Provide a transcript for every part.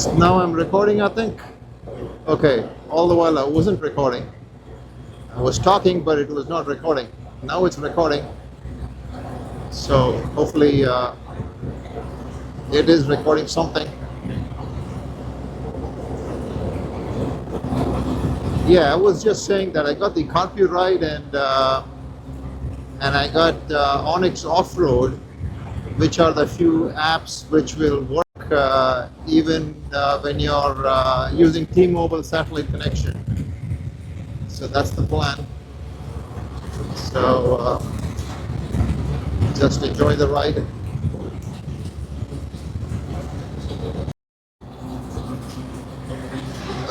Yes, now I'm recording, I think. Okay, all the while I wasn't recording. I was talking, but it was not recording. Now it's recording. So hopefully it is recording something. Yeah, I was just saying that I got the copyright and I got Onyx Off-Road, which are the few apps which will work even when you're using T-Mobile satellite connection. So that's the plan. So just enjoy the ride.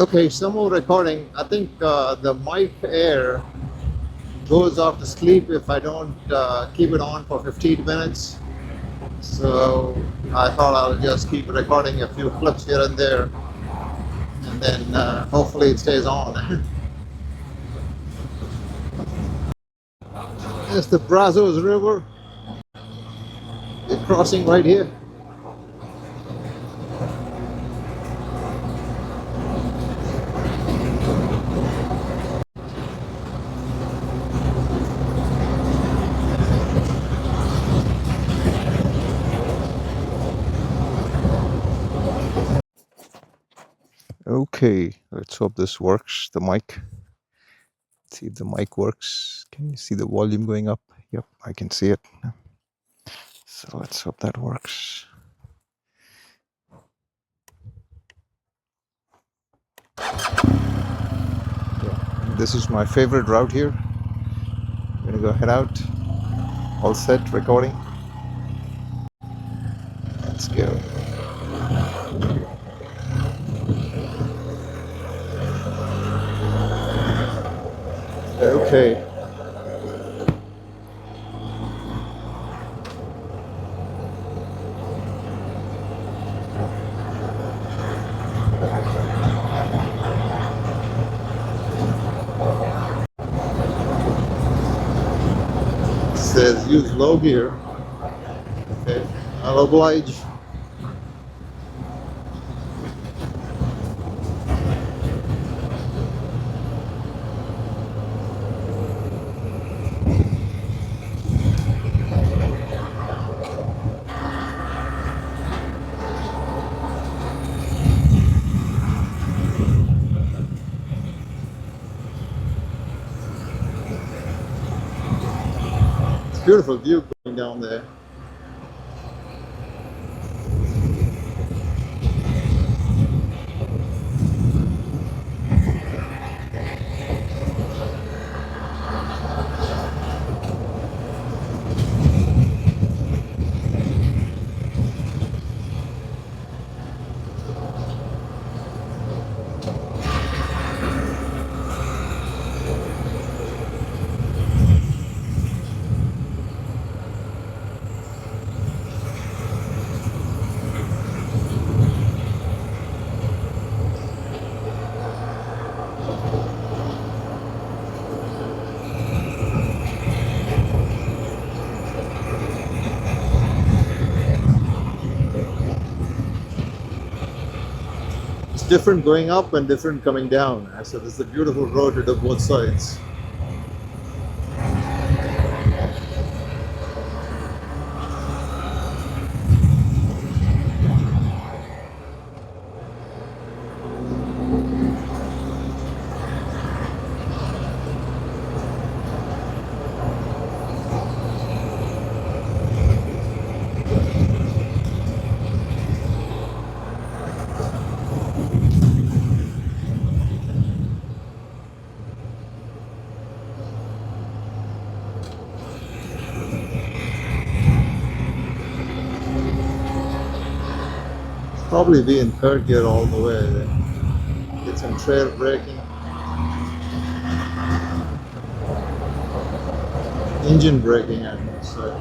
Okay, some more recording. I think the mic air goes off to sleep if I don't keep it on for 15 minutes. So I thought I'll just keep recording a few clips here and there, and then hopefully it stays on. There's the Brazos River. It's crossing right here. Okay, let's hope this works. The mic. Let's see if the mic works. Can you see the volume going up? Yep, I can see it. So let's hope that works. Yeah, this is my favorite route here. I'm gonna go head out. All set, recording. Let's go. Okay. It says use low gear. Okay, I'll oblige. It's a beautiful view going down there. It's different going up and different coming down. So this is a beautiful road to do both sides. Probably be in third gear all the way. Get some trail braking. Engine braking, I must say.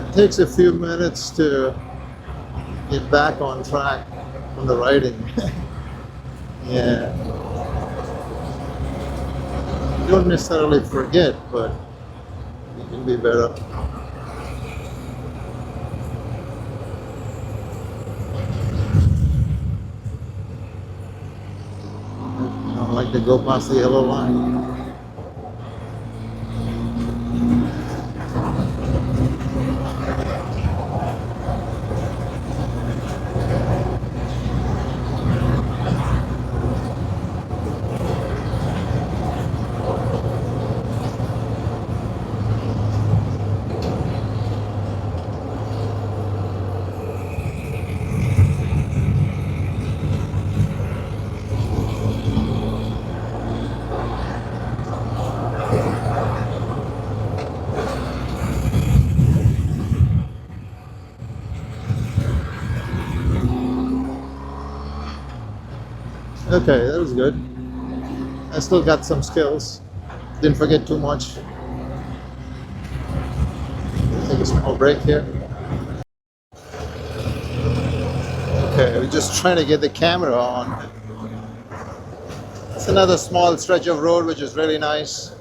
It takes a few minutes to get back on track from the riding. Yeah. don't necessarily forget, but you can be better. I don't like to go past the yellow line. Okay, that was good. I still got some skills. Didn't forget too much. Take a small break here. Okay, we're just trying to get the camera on. It's another small stretch of road which is really nice.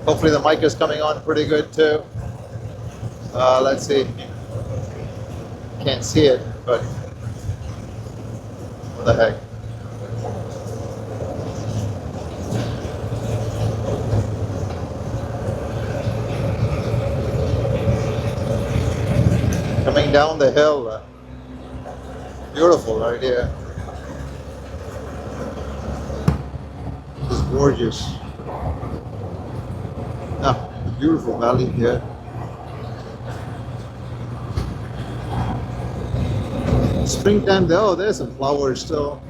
Hopefully the mic is coming on pretty good too. Let's see. Can't see it, but what the heck. Coming down the hill. Beautiful right here. It's gorgeous. Ah, beautiful valley here. Springtime there. Oh, there's some flowers still.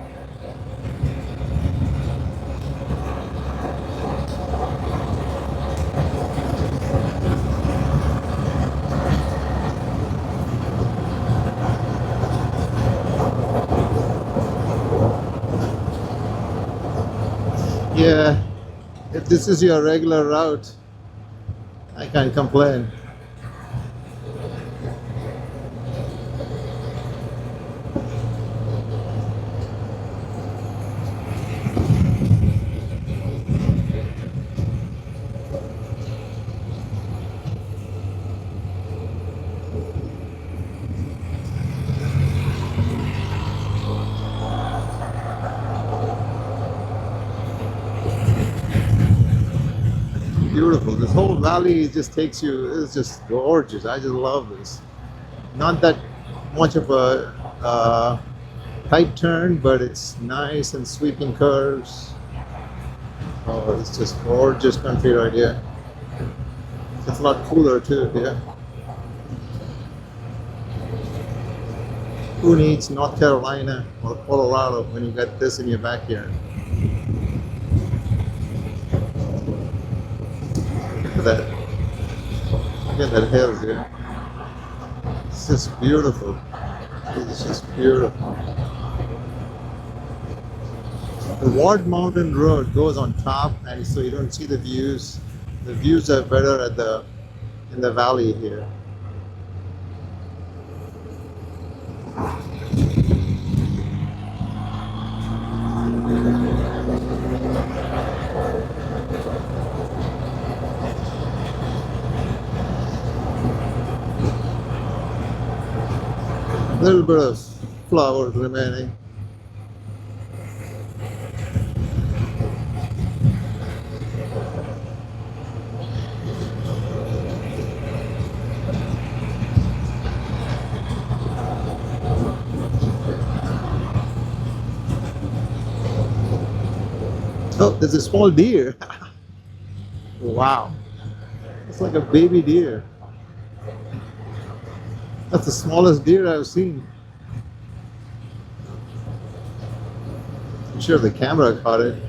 Yeah, if this is your regular route, I can't complain. Beautiful. This whole valley just takes you, it's just gorgeous. I just love this. Not that much of a tight turn, but it's nice and sweeping curves. Oh, it's just gorgeous country right here. It's a lot cooler too here. Who needs North Carolina or Colorado when you got this in your backyard? Look at that. Look at that hill here. It's just beautiful. It's just beautiful. The Ward Mountain Road goes on top, and so you don't see the views. The views are better at in the valley here. A little bit of flowers remaining. Oh, there's a small deer. Wow. It's like a baby deer. That's the smallest deer I've seen. I'm sure the camera caught it.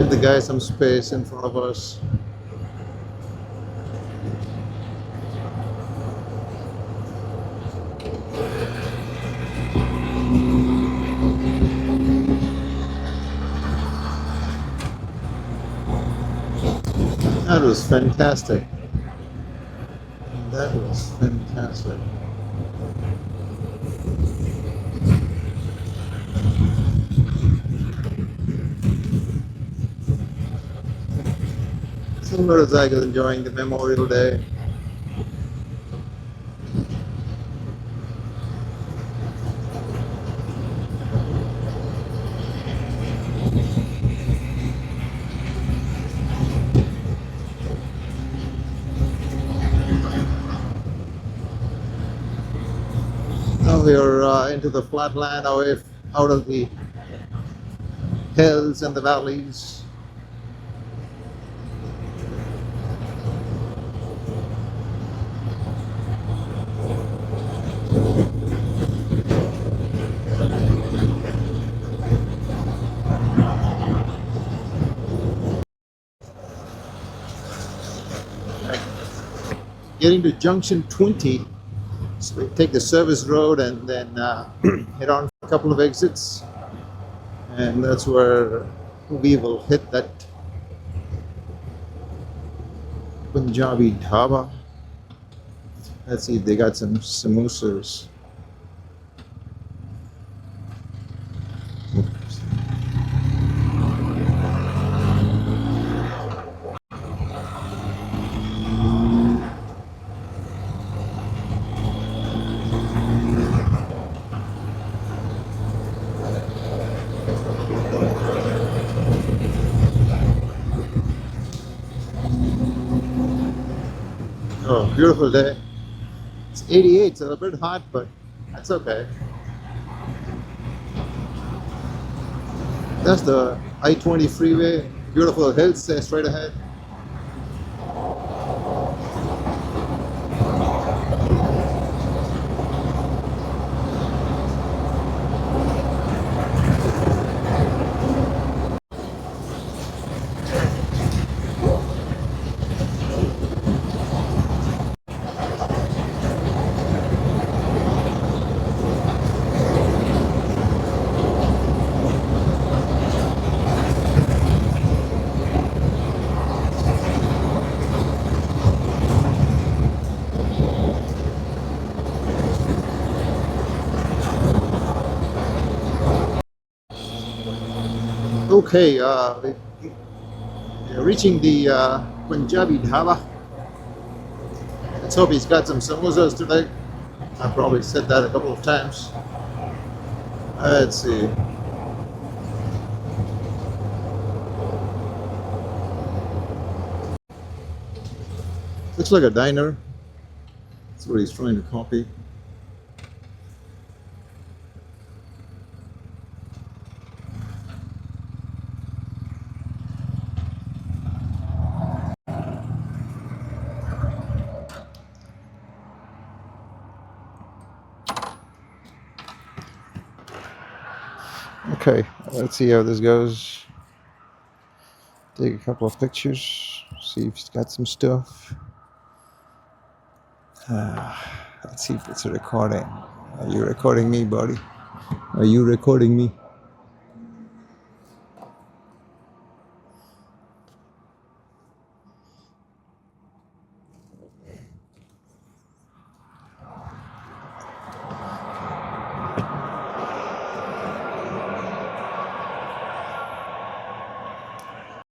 Give the guy some space in front of us. That was fantastic. That was fantastic. So motorcycle enjoying the Memorial Day. Now we're into the flatland, away out of the hills and the valleys. Getting to junction 20, so we take the service road and then head on a couple of exits, and that's where we will hit that Punjabi dhaba. Let's see if they got some samosas. Oh, beautiful day. It's 88, it's a little bit hot, but that's okay. That's the I-20 freeway. Beautiful hills straight ahead. Okay, we're reaching the Punjabi dhaba. Let's hope he's got some samosas today. I probably said that a couple of times. Let's see. Looks like a diner. That's what he's trying to copy. Okay, let's see how this goes. Take a couple of pictures, see if he's got some stuff. Let's see if it's a recording. Are you recording me, buddy? Are you recording me?